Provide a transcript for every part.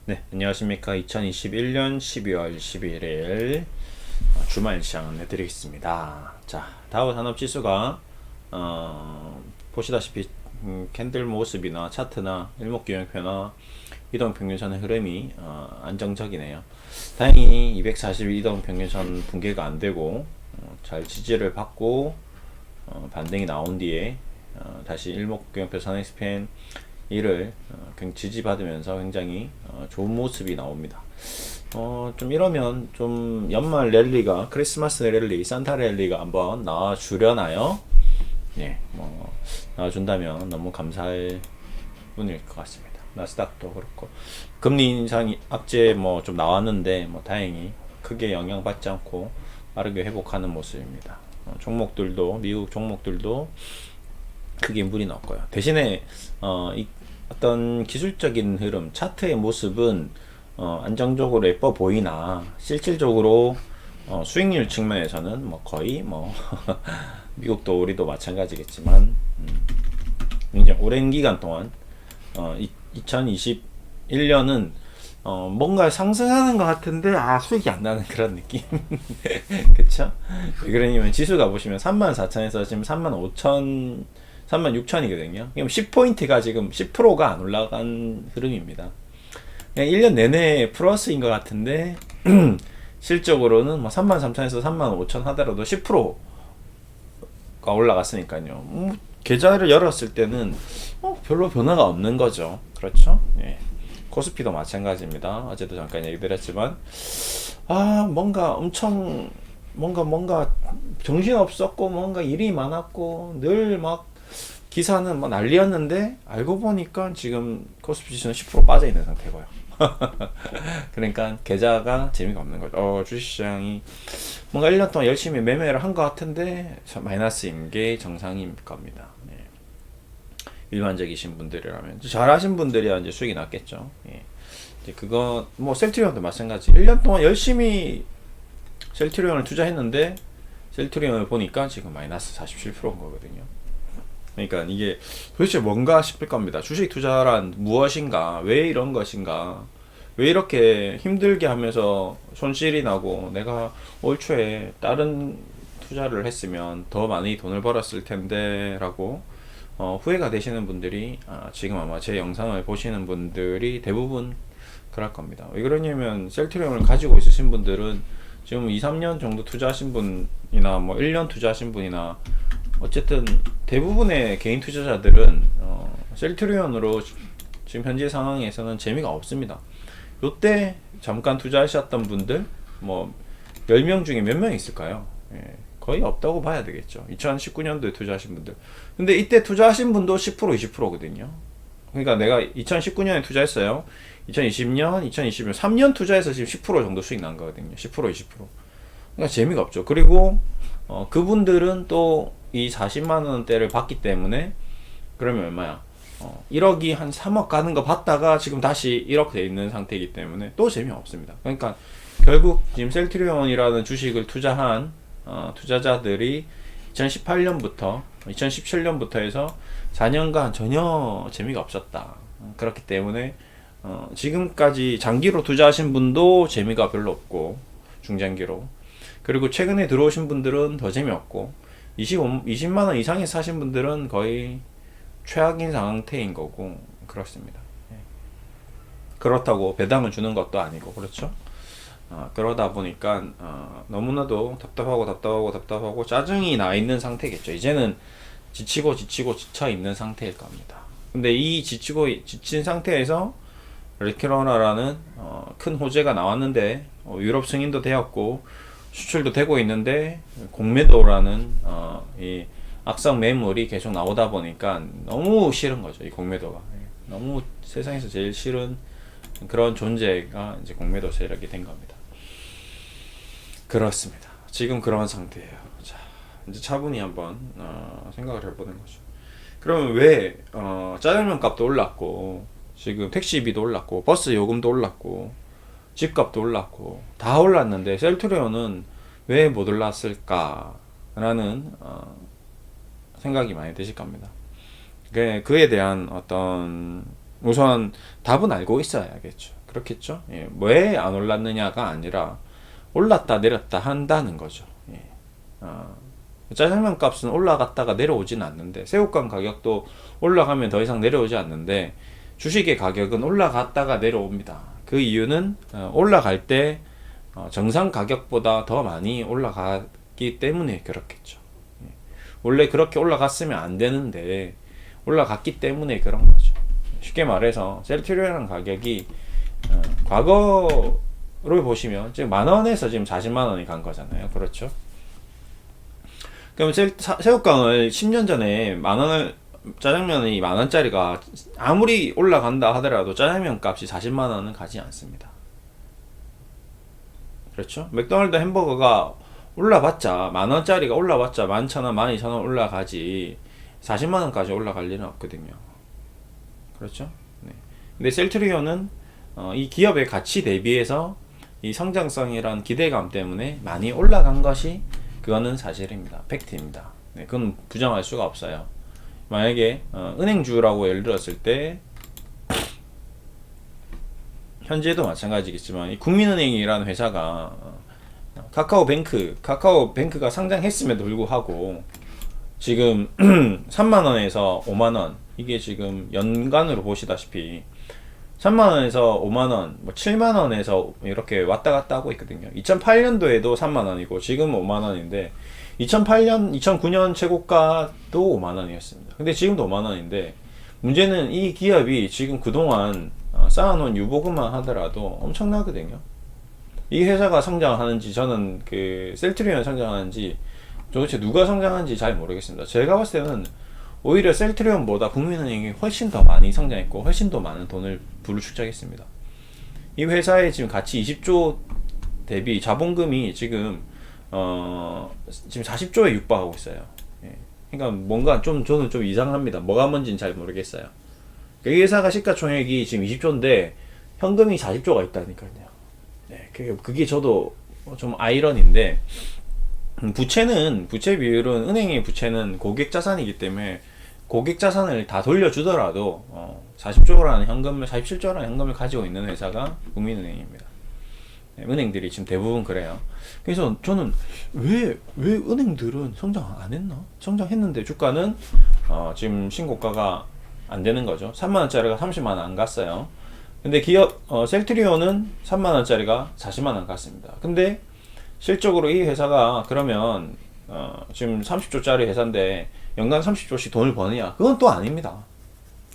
네, 안녕하십니까. 2021년 12월 11일 주말 시장 해드리겠습니다. 자, 다우산업지수가 보시다시피 캔들 모습이나 차트나 일목균형표나 이동평균선의 흐름이 안정적이네요. 다행히 240일 이동평균선 붕괴가 안되고 잘 지지를 받고 반등이 나온 뒤에 다시 일목균형표 선행스팬 이를 지지받으면서 굉장히 좋은 모습이 나옵니다. 좀 이러면 좀 연말 랠리가 크리스마스 랠리, 산타 랠리가 한번 나와주려나요? 예, 뭐 나와준다면 너무 감사할 뿐일 것 같습니다. 나스닥도 그렇고 금리 인상이 악재 뭐 좀 나왔는데 뭐 다행히 크게 영향받지 않고 빠르게 회복하는 모습입니다. 종목들도 미국 종목들도 크게 무리는 없고요. 대신에 어떤 기술적인 흐름, 차트의 모습은 안정적으로 예뻐 보이나 실질적으로 수익률 측면에서는 뭐 거의 뭐 미국도 우리도 마찬가지겠지만 굉장히 오랜 기간 동안 2021년은 뭔가 상승하는 것 같은데 수익이 안 나는 그런 느낌. 그쵸? 그러냐면 지수가 보시면 34,000에서 지금 35,000 36,000이거든요. 그럼 10포인트가 지금 10%가 안 올라간 흐름입니다. 그냥 1년 내내 플러스인 것 같은데 실적으로는 뭐 33,000에서 35,000 하더라도 10%가 올라갔으니까요. 계좌를 열었을 때는 별로 변화가 없는 거죠. 그렇죠? 예. 코스피도 마찬가지입니다. 어제도 잠깐 얘기 드렸지만 뭔가 엄청 뭔가 정신없었고 뭔가 일이 많았고 늘 막 기사는 뭐 난리였는데 알고 보니까 지금 코스피 지수는 10% 빠져 있는 상태고요. 그러니까 계좌가 재미가 없는 거죠. 주식시장이 뭔가 1년 동안 열심히 매매를 한 것 같은데 마이너스인 게 정상인 겁니다. 네. 일반적이신 분들이라면 잘하신 분들이야 이제 수익이 났겠죠. 예. 이제 그거 뭐 셀트리온도 마찬가지. 1년 동안 열심히 셀트리온을 투자했는데 셀트리온을 보니까 지금 마이너스 47%인 거거든요. 그러니까 이게 도대체 뭔가 싶을 겁니다. 주식 투자란 무엇인가? 왜 이런 것인가? 왜 이렇게 힘들게 하면서 손실이 나고 내가 올 초에 다른 투자를 했으면 더 많이 돈을 벌었을 텐데 라고 후회가 되시는 분들이 지금 아마 제 영상을 보시는 분들이 대부분 그럴 겁니다. 왜 그러냐면 셀트리온을 가지고 있으신 분들은 지금 2, 3년 정도 투자하신 분이나 뭐 1년 투자하신 분이나 어쨌든 대부분의 개인 투자자들은 셀트리온으로 지금 현재 상황에서는 재미가 없습니다. 요때 잠깐 투자하셨던 분들 뭐 10명 중에 몇 명 있을까요? 예, 거의 없다고 봐야 되겠죠. 2019년도에 투자하신 분들. 근데 이때 투자하신 분도 10% 20%거든요. 그러니까 내가 2019년에 투자했어요. 2020년, 2021년 3년 투자해서 지금 10% 정도 수익 난 거거든요. 10% 20%. 그러니까 재미가 없죠. 그리고 그분들은 또 이 40만원대를 받기 때문에 그러면 얼마야? 1억이 한 3억 가는 거 봤다가 지금 다시 1억 돼 있는 상태이기 때문에 또 재미없습니다. 그러니까 결국 지금 셀트리온이라는 주식을 투자한 투자자들이 2018년부터 2017년부터 해서 4년간 전혀 재미가 없었다. 그렇기 때문에 지금까지 장기로 투자하신 분도 재미가 별로 없고 중장기로, 그리고 최근에 들어오신 분들은 더 재미없고 20만원 이상에 사신 분들은 거의 최악인 상태인 거고 그렇습니다. 그렇다고 배당을 주는 것도 아니고 그렇죠. 그러다 보니까 너무나도 답답하고 짜증이 나 있는 상태겠죠. 이제는 지치고 지쳐 있는 상태일 겁니다. 근데 이 지친 상태에서 레키로나라는 큰 호재가 나왔는데 유럽 승인도 되었고 수출도 되고 있는데 공매도라는 이 악성 매물이 계속 나오다 보니까 너무 싫은 거죠. 이 공매도가 너무 세상에서 제일 싫은 그런 존재가 이제 공매도 세력이 된 겁니다. 그렇습니다. 지금 그런 상태예요. 자, 이제 차분히 한번 생각을 해보는 거죠. 그러면 왜 짜장면 값도 올랐고 지금 택시비도 올랐고 버스 요금도 올랐고 집값도 올랐고 다 올랐는데 셀트리온은 왜 못 올랐을까 라는 생각이 많이 드실 겁니다. 그에 대한 어떤 우선 답은 알고 있어야겠죠. 그렇겠죠. 예, 왜 안 올랐느냐가 아니라 올랐다 내렸다 한다는 거죠. 예. 짜장면 값은 올라갔다가 내려오지는 않는데, 새우깡 가격도 올라가면 더 이상 내려오지 않는데, 주식의 가격은 올라갔다가 내려옵니다. 그 이유는 올라갈 때 정상 가격보다 더 많이 올라갔기 때문에 그렇겠죠. 예. 원래 그렇게 올라갔으면 안 되는데 올라갔기 때문에 그런 거죠. 쉽게 말해서 셀트리온 가격이 과거를 보시면 지금 만원에서 지금 40만원이 간 거잖아요. 그렇죠? 그럼 새우깡을 10년 전에 만원을, 짜장면이 만원짜리가 아무리 올라간다 하더라도 짜장면 값이 40만원은 가지 않습니다. 그렇죠? 맥도날드 햄버거가 올라봤자, 만원짜리가 올라봤자 11,000원, 12,000원 올라가지 40만원까지 올라갈 일은 없거든요. 그렇죠? 네. 근데 셀트리온은 이 기업의 가치 대비해서 이 성장성이란 기대감 때문에 많이 올라간 것이, 그거는 사실입니다. 팩트입니다. 네, 그건 부정할 수가 없어요. 만약에 은행주라고 예를 들었을 때, 현재도 마찬가지겠지만 이 국민은행이라는 회사가 카카오뱅크가 상장했음에도 불구하고 지금 3만원에서 5만원, 이게 지금 연간으로 보시다시피 3만원에서 5만원, 뭐 7만원에서 이렇게 왔다 갔다 하고 있거든요. 2008년도에도 3만원이고 지금 5만원인데, 2009년 최고가도 5만원이었습니다. 근데 지금도 5만원인데, 문제는 이 기업이 지금 그동안 쌓아놓은 유보금만 하더라도 엄청나거든요. 이 회사가 성장하는지, 저는 그 셀트리온 성장하는지 도대체 누가 성장하는지 잘 모르겠습니다. 제가 봤을 때는 오히려 셀트리온보다 국민은행이 훨씬 더 많이 성장했고 훨씬 더 많은 돈을 불축적했습니다. 이 회사의 지금 가치 20조 대비 자본금이 지금 지금 40조에 육박하고 있어요. 예. 그러니까 뭔가 저는 좀 이상합니다. 뭐가 뭔지는 잘 모르겠어요. 이 회사가 시가총액이 지금 20조인데 현금이 40조가 있다니까요. 네, 그게 저도 좀 아이러니인데, 부채 비율은, 은행의 부채는 고객 자산이기 때문에 고객 자산을 다 돌려주더라도 47조라는 현금을 가지고 있는 회사가 국민은행입니다. 네, 은행들이 지금 대부분 그래요. 그래서 저는 왜 은행들은 성장 안 했나? 성장했는데 주가는 지금 신고가가 안 되는 거죠. 3만원짜리가 30만원 안 갔어요. 근데 셀트리온은 3만원짜리가 40만원 갔습니다. 근데 실적으로 이 회사가 그러면 지금 30조짜리 회사인데 연간 30조씩 돈을 버느냐? 그건 또 아닙니다.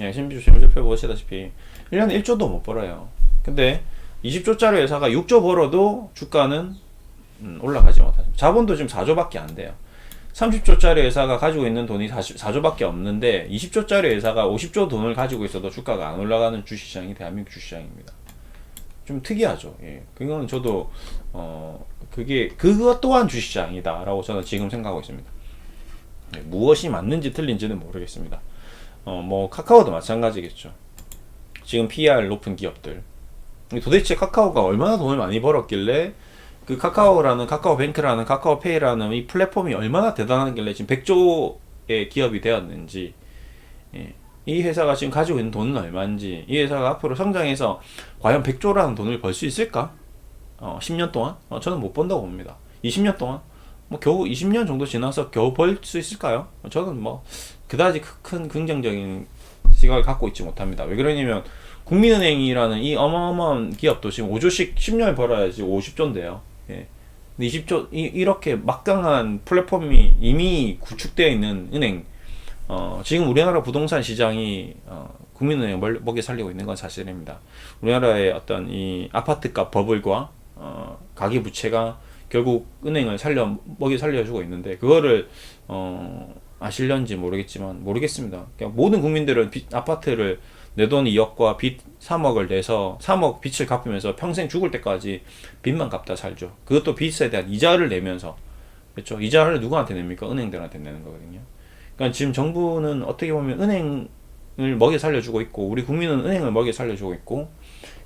예, 실적표 보시다시피 1년에 1조도 못 벌어요. 근데 20조짜리 회사가 6조 벌어도 주가는 올라가지 못하죠. 자본도 지금 4조밖에 안 돼요. 30조짜리 회사가 가지고 있는 돈이 4조밖에 없는데 20조짜리 회사가 50조 돈을 가지고 있어도 주가가 안 올라가는 주식시장이 대한민국 주식시장입니다. 좀 특이하죠. 예. 그건 저도 그것 또한 주식시장이다 라고 저는 지금 생각하고 있습니다. 예, 무엇이 맞는지 틀린지는 모르겠습니다. 뭐 카카오도 마찬가지겠죠. 지금 PER 높은 기업들, 도대체 카카오가 얼마나 돈을 많이 벌었길래, 그 카카오뱅크라는 카카오페이라는 이 플랫폼이 얼마나 대단하길래 지금 100조의 기업이 되었는지, 예. 이 회사가 지금 가지고 있는 돈은 얼마인지, 이 회사가 앞으로 성장해서 과연 100조라는 돈을 벌 수 있을까? 10년 동안? 저는 못 번다고 봅니다. 20년 동안? 뭐 겨우 20년 정도 지나서 겨우 벌 수 있을까요? 저는 뭐 그다지 큰 긍정적인 시각을 갖고 있지 못합니다. 왜 그러냐면 국민은행이라는 이 어마어마한 기업도 지금 5조씩 10년을 벌어야지 50조인데요. 예. 근데 20조, 이렇게 막강한 플랫폼이 이미 구축되어 있는 은행, 지금 우리나라 부동산 시장이 국민은행 먹여 살리고 있는 건 사실입니다. 우리나라의 어떤 이 아파트값 버블과 가계부채가 결국 은행을 먹여 살려주고 있는데, 그거를 아실런지 모르겠습니다. 그러니까 모든 국민들은 아파트를 내 돈 2억과 빚 3억을 내서 3억 빚을 갚으면서 평생 죽을 때까지 빚만 갚다 살죠. 그것도 빚에 대한 이자를 내면서, 그렇죠? 이자를 누구한테 냅니까? 은행들한테 내는 거거든요. 그러니까 지금 정부는 어떻게 보면 은행을 먹여 살려주고 있고, 우리 국민은 은행을 먹여 살려주고 있고,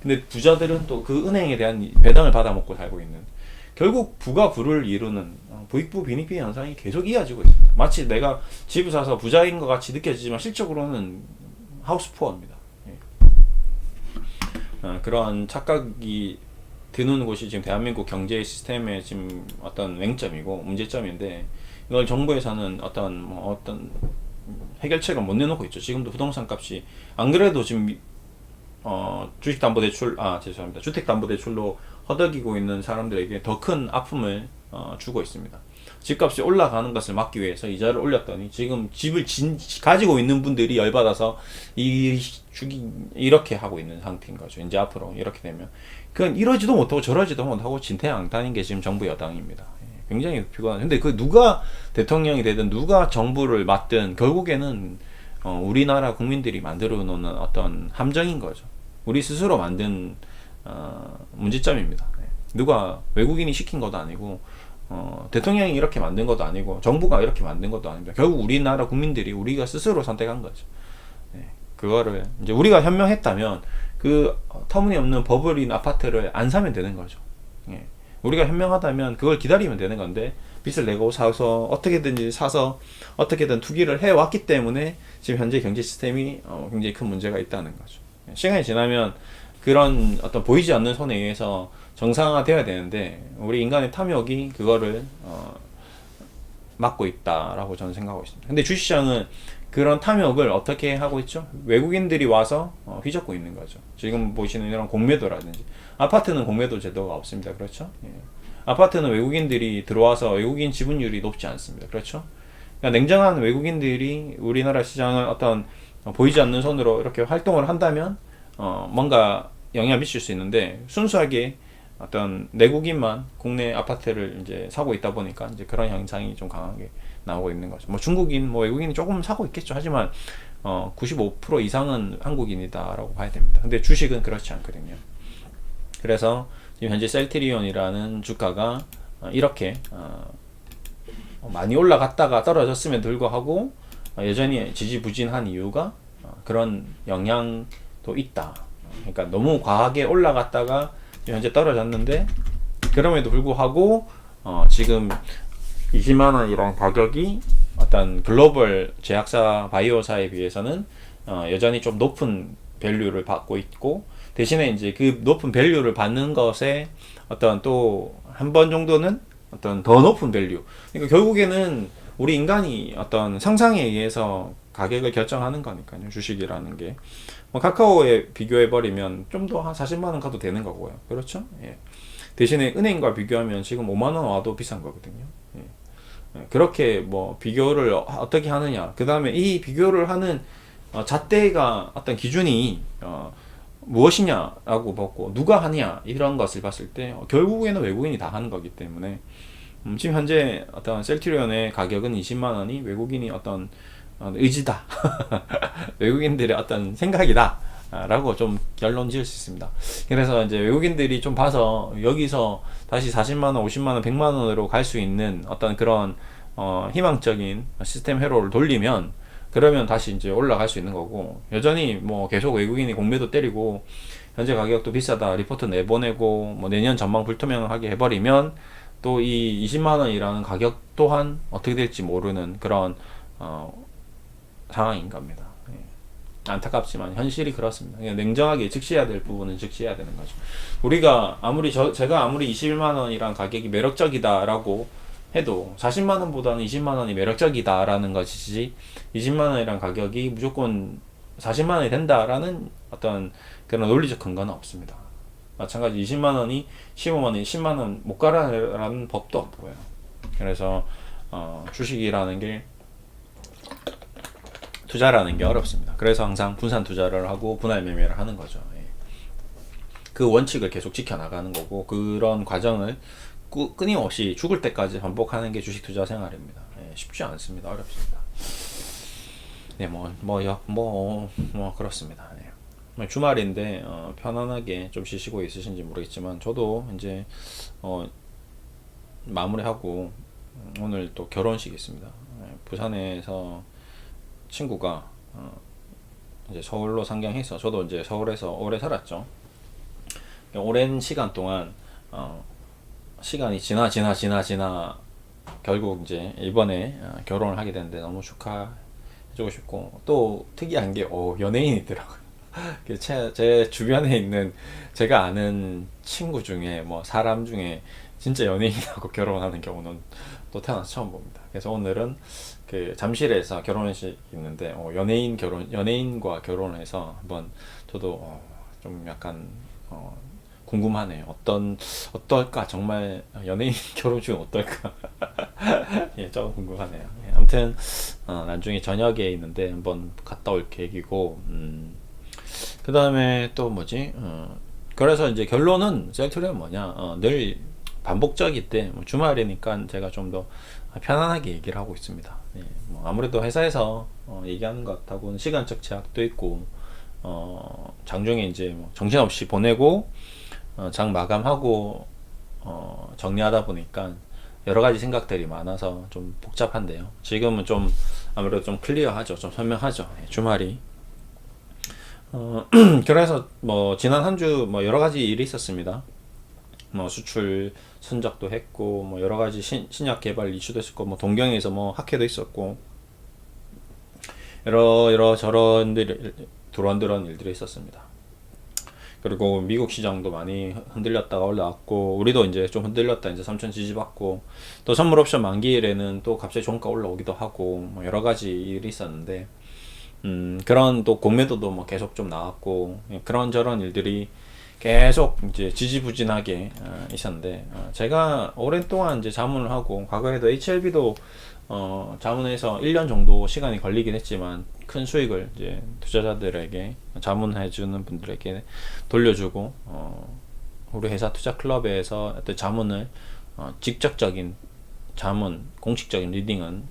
근데 부자들은 또 그 은행에 대한 배당을 받아 먹고 살고 있는, 결국 부가 부를 이루는 부익부 빈익빈 현상이 계속 이어지고 있습니다. 마치 내가 집을 사서 부자인 것 같이 느껴지지만 실적으로는 하우스푸어입니다. 예. 그런 착각이 드는 곳이 지금 대한민국 경제 시스템의 지금 어떤 맹점이고 문제점인데, 이걸 정부에서는 어떤 해결책을 못 내놓고 있죠. 지금도 부동산 값이 안 그래도 지금 주식담보대출 죄송합니다, 주택담보대출로 허덕이고 있는 사람들에게 더 큰 아픔을 주고 있습니다. 집값이 올라가는 것을 막기 위해서 이자를 올렸더니 지금 집을 가지고 있는 분들이 열받아서 이렇게 하고 있는 상태인 거죠. 이제 앞으로 이렇게 되면 그건 이러지도 못하고 저러지도 못하고 진퇴양탄인 게 지금 정부 여당입니다. 굉장히 피곤한. 근데 그 누가 대통령이 되든 누가 정부를 맡든 결국에는 우리나라 국민들이 만들어 놓는 어떤 함정인 거죠. 우리 스스로 만든 문제점입니다. 누가 외국인이 시킨 것도 아니고 대통령이 이렇게 만든 것도 아니고 정부가 이렇게 만든 것도 아닙니다. 결국 우리나라 국민들이 우리가 스스로 선택한 거죠. 그거를 이제 우리가 현명했다면 그 터무니없는 버블인 아파트를 안 사면 되는 거죠. 우리가 현명하다면 그걸 기다리면 되는 건데, 빚을 내고 사서 어떻게든지 사서 어떻게든 투기를 해왔기 때문에 지금 현재 경제 시스템이 굉장히 큰 문제가 있다는 거죠. 시간이 지나면 그런 어떤 보이지 않는 손에 의해서 정상화되어야 되는데, 우리 인간의 탐욕이 그거를 막고 있다라고 저는 생각하고 있습니다. 근데 주식시장은 그런 탐욕을 어떻게 하고 있죠? 외국인들이 와서 휘젓고 있는 거죠. 지금 보시는 이런 공매도라든지, 아파트는 공매도 제도가 없습니다. 그렇죠? 예. 아파트는 외국인들이 들어와서 외국인 지분율이 높지 않습니다. 그렇죠? 그러니까 냉정한 외국인들이 우리나라 시장을 어떤 보이지 않는 손으로 이렇게 활동을 한다면 뭔가 영향을 미칠 수 있는데, 순수하게 어떤 내국인만 국내 아파트를 이제 사고 있다 보니까 이제 그런 현상이 좀 강하게 나오고 있는 거죠. 뭐 중국인, 뭐 외국인이 조금 사고 있겠죠. 하지만 95% 이상은 한국인이다라고 봐야 됩니다. 근데 주식은 그렇지 않거든요. 그래서 지금 현재 셀트리온이라는 주가가 이렇게 많이 올라갔다가 떨어졌음에도 불구하고 여전히 지지부진한 이유가 그런 영향도 있다. 그러니까 너무 과하게 올라갔다가 현재 떨어졌는데, 그럼에도 불구하고 지금 20만 원이란 가격이 어떤 글로벌 제약사 바이오사에 비해서는 여전히 좀 높은 밸류를 받고 있고, 대신에 이제 그 높은 밸류를 받는 것에 어떤 또 한 번 정도는 어떤 더 높은 밸류. 그러니까 결국에는 우리 인간이 어떤 상상에 의해서 가격을 결정하는 거니까요. 주식이라는 게. 뭐 카카오에 비교해 버리면 좀 더 한 40만 원 가도 되는 거고요. 그렇죠? 예. 대신에 은행과 비교하면 지금 5만 원 와도 비싼 거거든요. 예. 그렇게 뭐 비교를 어떻게 하느냐. 그 다음에 이 비교를 하는 잣대가 어떤 기준이 무엇이냐라고 보고 누가 하냐 이런 것을 봤을 때 결국에는 외국인이 다 하는 거기 때문에 지금 현재 어떤 셀트리온의 가격은 20만 원이 외국인이 어떤 의지다. 외국인들의 어떤 생각이다. 라고 좀 결론 지을 수 있습니다. 그래서 이제 외국인들이 좀 봐서 여기서 다시 40만원, 50만원, 100만원으로 갈 수 있는 어떤 그런 희망적인 시스템 회로를 돌리면, 그러면 다시 이제 올라갈 수 있는 거고, 여전히 뭐 계속 외국인이 공매도 때리고 현재 가격도 비싸다 리포트 내보내고 뭐 내년 전망 불투명하게 해버리면 또 이 20만원이라는 가격 또한 어떻게 될지 모르는 그런 상황인 겁니다. 예. 안타깝지만 현실이 그렇습니다. 그냥 냉정하게 즉시해야 될 부분은 즉시해야 되는 거죠. 우리가 아무리 제가 아무리 21만원이란 가격이 매력적이다라고 해도 40만원보다는 20만원이 매력적이다라는 것이지 20만원이란 가격이 무조건 40만원이 된다라는 어떤 그런 논리적 근거는 없습니다. 마찬가지 20만원이 15만원, 10만원 못 가라는 법도 없고요. 그래서 주식이라는 게 투자라는 게 어렵습니다. 그래서 항상 분산 투자를 하고 분할 매매를 하는 거죠. 예. 그 원칙을 계속 지켜나가는 거고, 그런 과정을 끊임없이 죽을 때까지 반복하는 게 주식 투자 생활입니다. 예, 쉽지 않습니다. 어렵습니다. 네, 그렇습니다. 네. 주말인데 편안하게 좀 쉬시고 있으신지 모르겠지만 저도 이제 마무리하고 오늘 또 결혼식이 있습니다. 예, 부산에서 친구가 이제 서울로 상경해서, 저도 이제 서울에서 오래 살았죠. 오랜 시간 동안 시간이 지나 결국 이제 이번에 결혼을 하게 됐는데 너무 축하해주고 싶고, 또 특이한 게 연예인이더라고요. 제 주변에 있는 제가 아는 친구 중에 뭐 사람 중에 진짜 연예인하고 결혼하는 경우는 또 태어나서 처음 봅니다. 그래서 오늘은 그 잠실에서 결혼식 있는데 연예인과 결혼해서 한번 저도 좀 약간 궁금하네요. 어떨까? 정말 연예인 결혼식은 어떨까? 예, 조금 궁금하네요. 예, 아무튼 나중에 저녁에 있는데 한번 갔다 올 계획이고, 그 다음에 또 뭐지? 그래서 이제 결론은 셀트리온 뭐냐? 늘 반복적일 때 주말이니까 제가 좀 더 편안하게 얘기를 하고 있습니다. 예, 뭐 아무래도 회사에서 얘기하는 것하고는 시간적 제약도 있고, 장중에 이제 뭐 정신없이 보내고 장 마감하고 정리하다 보니까 여러 가지 생각들이 많아서 좀 복잡한데요. 지금은 좀 아무래도 좀 클리어하죠. 좀 선명하죠. 예, 주말이. 그래서 뭐 지난 한 주 뭐 여러 가지 일이 있었습니다. 뭐 수출 선적도 했고 뭐 여러 가지 신약 개발 이슈도 있었고 뭐 동경에서 뭐 학회도 있었고 여러 저런 두런두런 일들이 있었습니다. 그리고 미국 시장도 많이 흔들렸다가 올라왔고 우리도 이제 좀 흔들렸다 이제 3천 지지받고 또 선물 옵션 만기일에는 또 갑자기 종가 올라오기도 하고 뭐 여러 가지 일이 있었는데 그런 또 공매도도 뭐 계속 좀 나왔고 그런 저런 일들이 계속 이제 지지부진하게 있었는데 제가 오랜 동안 이제 자문을 하고 과거에도 HLB도 자문해서 1년 정도 시간이 걸리긴 했지만 큰 수익을 이제 투자자들에게 자문해주는 분들에게 돌려주고 우리 회사 투자 클럽에서 어떤 자문을 직접적인 자문 공식적인 리딩은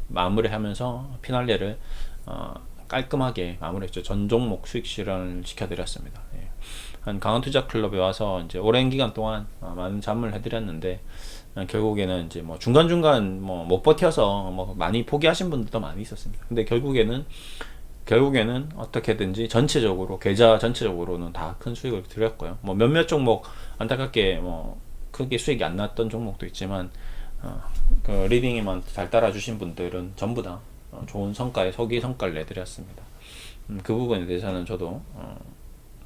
마무리하면서 피날레를 깔끔하게 마무리했죠. 전 종목 수익 실현을 시켜드렸습니다. 예. 한 강원투자클럽에 와서 이제 오랜 기간 동안 많은 자문을 해드렸는데 결국에는 이제 뭐 중간중간 뭐 못 버텨서 뭐 많이 포기하신 분들도 많이 있었습니다. 근데 결국에는 어떻게든지 전체적으로 계좌 전체적으로는 다 큰 수익을 드렸고요. 뭐 몇몇 종목 안타깝게 뭐 크게 수익이 안 났던 종목도 있지만 그 리딩에만 잘 따라주신 분들은 전부 다 좋은 성과에 소기 성과를 내드렸습니다. 그 부분에 대해서는 저도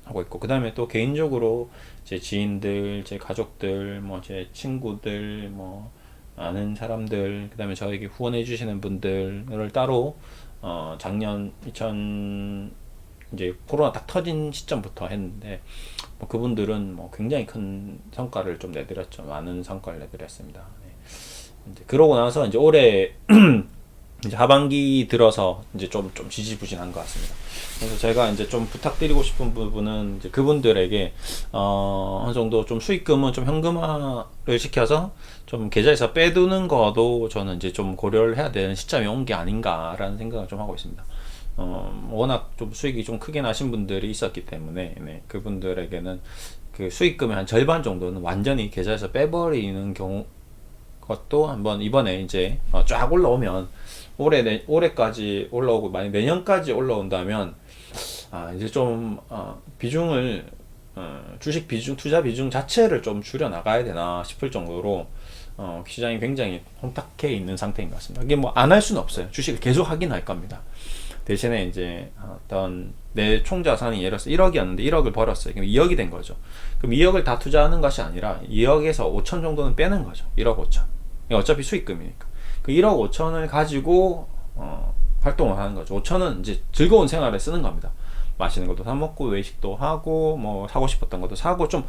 하고 있고 그 다음에 또 개인적으로 제 지인들, 제 가족들, 뭐 제 친구들, 뭐 아는 사람들, 그 다음에 저에게 후원해 주시는 분들을 따로 작년 2000 이제 코로나 딱 터진 시점부터 했는데 뭐 그분들은 뭐 굉장히 큰 성과를 좀 내드렸죠. 많은 성과를 내드렸습니다. 네. 이제 그러고 나서 이제 올해 이제 하반기 들어서 이제 좀 지지부진한 것 같습니다. 그래서 제가 이제 좀 부탁드리고 싶은 부분은 이제 그분들에게 어느 정도 좀 수익금은 좀 현금화를 시켜서 좀 계좌에서 빼두는 거도 저는 이제 좀 고려를 해야 되는 시점이 온 게 아닌가라는 생각을 좀 하고 있습니다. 워낙 좀 수익이 좀 크게 나신 분들이 있었기 때문에 네, 그분들에게는 그 수익금의 한 절반 정도는 완전히 계좌에서 빼버리는 경우 것도 한번 이번에 이제 쫙 올라오면 올해까지 올라오고 만약 내년까지 올라온다면 이제 좀 비중을 주식 비중 투자 비중 자체를 좀 줄여 나가야 되나 싶을 정도로 시장이 굉장히 혼탁해 있는 상태인 것 같습니다. 이게 뭐 안 할 수는 없어요. 주식을 계속 하긴 할 겁니다. 대신에 이제 어떤 내 총자산이 예를 들어서 1억이었는데 1억을 벌었어요. 그럼 2억이 된 거죠. 그럼 2억을 다 투자하는 것이 아니라 2억에서 5천 정도는 빼는 거죠. 1억 5천. 어차피 수익금이니까. 그 1억 5천을 가지고 활동을 하는 거죠. 5천은 이제 즐거운 생활에 쓰는 겁니다. 맛있는 것도 사 먹고 외식도 하고 뭐 사고 싶었던 것도 사고 좀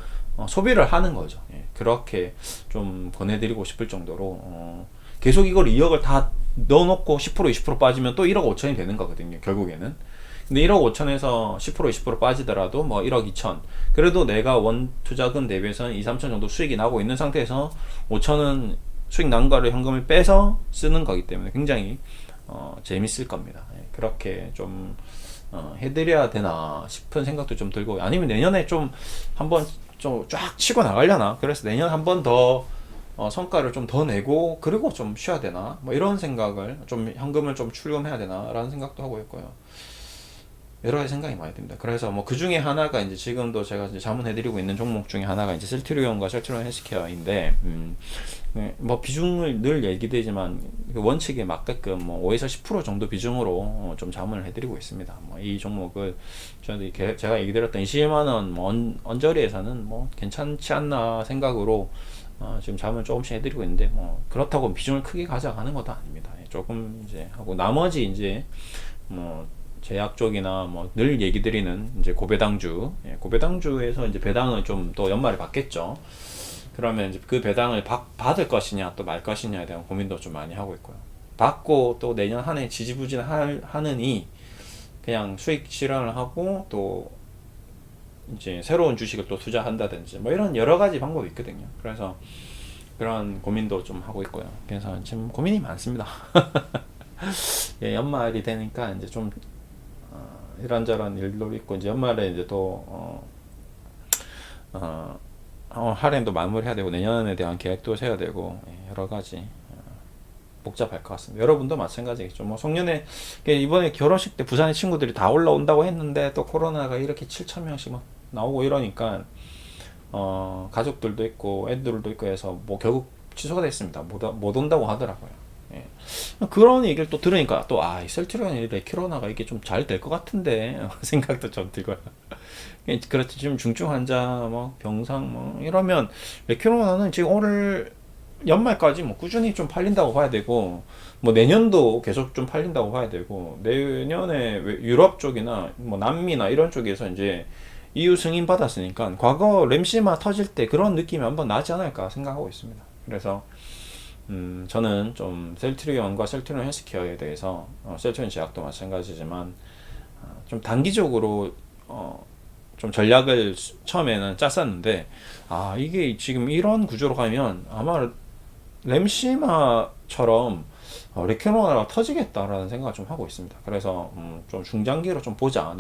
소비를 하는 거죠. 예, 그렇게 좀 권해드리고 싶을 정도로 계속 이걸 2억을 다 넣어놓고 10% 20% 빠지면 또 1억 5천이 되는 거거든요. 결국에는. 근데 1억 5천에서 10% 20% 빠지더라도 뭐 1억 2천 그래도 내가 원 투자금 대비해서는 2, 3천 정도 수익이 나고 있는 상태에서 5천은 수익 난 거를 현금을 빼서 쓰는 거기 때문에 굉장히 재밌을 겁니다. 예, 그렇게 좀 해드려야 되나 싶은 생각도 좀 들고 아니면 내년에 좀 한번 좀 쫙 치고 나가려나 그래서 내년 한 번 더 성과를 좀 더 내고 그리고 좀 쉬어야 되나 뭐 이런 생각을 좀 현금을 좀 출금해야 되나 라는 생각도 하고 있고요. 여러 가지 생각이 많이 듭니다. 그래서 뭐 그 중에 하나가 이제 지금도 제가 이제 자문해드리고 있는 종목 중에 하나가 이제 셀트리온과 셀트리온 헬스케어인데, 네, 뭐 비중을 늘 얘기되지만 그 원칙에 맞게끔 뭐 5에서 10% 정도 비중으로 좀 자문을 해드리고 있습니다. 뭐 이 종목을 저는 제가 얘기드렸던 21만 원 뭐 언저리에서는 뭐 괜찮지 않나 생각으로 지금 자문을 조금씩 해드리고 있는데, 뭐 그렇다고 비중을 크게 가져가는 것도 아닙니다. 조금 이제 하고 나머지 이제 뭐 제약 쪽이나 뭐 늘 얘기 드리는 이제 고배당주, 고배당주에서 이제 배당을 좀 또 연말에 받겠죠. 그러면 이제 그 배당을 받을 것이냐 또 말 것이냐에 대한 고민도 좀 많이 하고 있고요. 받고 또 내년 한 해 지지부진하느니 그냥 수익 실현을 하고 또 이제 새로운 주식을 또 투자한다든지 뭐 이런 여러 가지 방법이 있거든요. 그래서 그런 고민도 좀 하고 있고요. 그래서 지금 고민이 많습니다. 예, 연말이 되니까 이제 좀 이런저런 일도 있고, 이제 연말에 이제 또 할인도 마무리해야 되고 내년에 대한 계획도 세워야 되고, 여러 가지 복잡할 것 같습니다. 여러분도 마찬가지겠죠. 뭐 송년회 이번에 결혼식 때 부산의 친구들이 다 올라온다고 했는데 또 코로나가 이렇게 7,000명씩 막 나오고 이러니까 가족들도 있고 애들도 있고 해서 뭐 결국 취소가 됐습니다. 못 온다고 하더라고요. 예. 그런 얘기를 또 들으니까 또 이 셀트리온이 레키로나가 이게 좀 잘 될 것 같은데 생각도 좀 들고요. 그렇지, 지금 중증 환자 뭐 병상 뭐 이러면 레키로나는 지금 올 연말까지 뭐 꾸준히 좀 팔린다고 봐야 되고, 뭐 내년도 계속 좀 팔린다고 봐야 되고, 내년에 유럽 쪽이나 뭐 남미나 이런 쪽에서 이제 EU 승인 받았으니까 과거 램시마 터질 때 그런 느낌이 한번 나지 않을까 생각하고 있습니다. 그래서 저는 좀 셀트리온과 셀트리온 헬스케어에 대해서 셀트리온 제약도 마찬가지지만 좀 단기적으로 좀 전략을 처음에는 짰었는데, 이게 지금 이런 구조로 가면 아마 램시마처럼 레케노나가 터지겠다라는 생각을 좀 하고 있습니다. 그래서 좀 중장기로 좀 보자.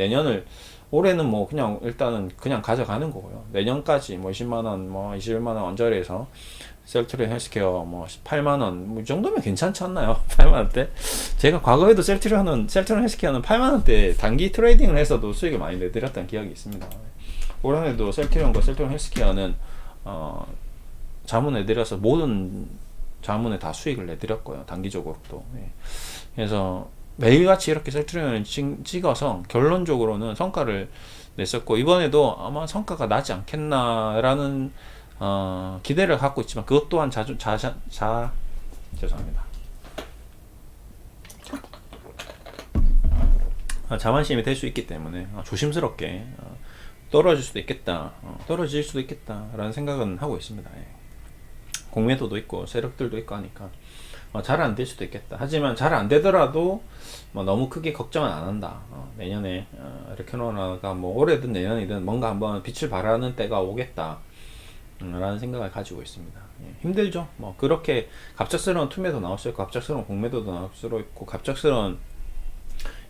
올해는 뭐 그냥 일단은 그냥 가져가는 거고요. 내년까지 뭐 20만원, 뭐 21만원 언저리에서 셀트리온 헬스케어 뭐 8만원, 뭐 이 정도면 괜찮지 않나요? 8만원대? 제가 과거에도 셀트리온 헬스케어는 8만원대 단기 트레이딩을 해서도 수익을 많이 내드렸던 기억이 있습니다. 올해도 셀트리온과 셀트리온 헬스케어는 자문해드려서 모든 자문에 다 수익을 내드렸고요. 단기적으로도. 예. 그래서 매일같이 이렇게 셀트리온을 찍어서 결론적으로는 성과를 냈었고, 이번에도 아마 성과가 나지 않겠나라는 기대를 갖고 있지만, 그것 또한 죄송합니다. 자만심이 될 수 있기 때문에 조심스럽게 떨어질 수도 있겠다, 떨어질 수도 있겠다라는 생각은 하고 있습니다. 예. 공매도도 있고 세력들도 있고 하니까 잘 안 될 수도 있겠다. 하지만 잘 안 되더라도 뭐 너무 크게 걱정은 안 한다. 내년에 레케노나가 뭐 올해든 내년이든 뭔가 한번 빛을 발하는 때가 오겠다 라는 생각을 가지고 있습니다. 예, 힘들죠. 뭐 그렇게 갑작스러운 투매도 나올 수 있고 갑작스러운 공매도도 나올 수 있고 갑작스러운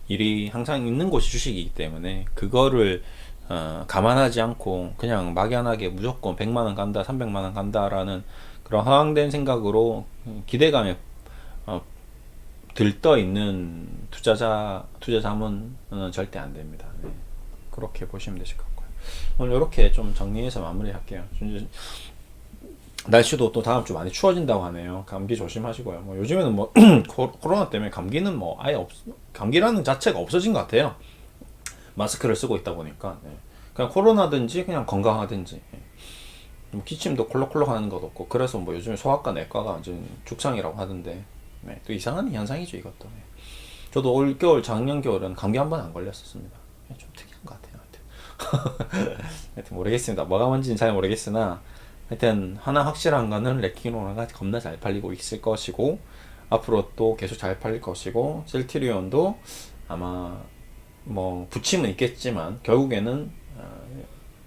일이 항상 있는 곳이 주식이기 때문에 그거를 감안하지 않고 그냥 막연하게 무조건 100만원 간다 300만원 간다라는 그런 허황된 생각으로 기대감에 들떠 있는 투자 자문은 절대 안 됩니다. 네. 그렇게 보시면 되실 것 같고요. 오늘 이렇게 좀 정리해서 마무리할게요. 날씨도 또 다음 주 많이 추워진다고 하네요. 감기 조심하시고요. 뭐 요즘에는 뭐 코로나 때문에 감기는 뭐 아예 감기라는 자체가 없어진 것 같아요. 마스크를 쓰고 있다 보니까. 네. 그냥 코로나든지 그냥 건강하든지. 뭐 기침도 콜록콜록 하는 것도 없고, 그래서 뭐 요즘에 소아과 내과가 완전 죽상이라고 하던데, 네, 또 이상한 현상이죠 이것도. 네. 저도 올 겨울 작년 겨울은 감기 한 번 안 걸렸었습니다. 네, 좀 특이한 것 같아요. 하여튼 모르겠습니다. 뭐가 뭔지는 잘 모르겠으나 하여튼 하나 확실한 거는 레키노나가 겁나 잘 팔리고 있을 것이고, 앞으로 또 계속 잘 팔릴 것이고, 셀트리온도 아마 뭐 부침은 있겠지만 결국에는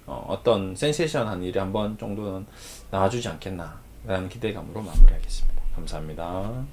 어떤 센세이션한 일이 한 번 정도는 나와주지 않겠나 라는 기대감으로 마무리하겠습니다. 감사합니다.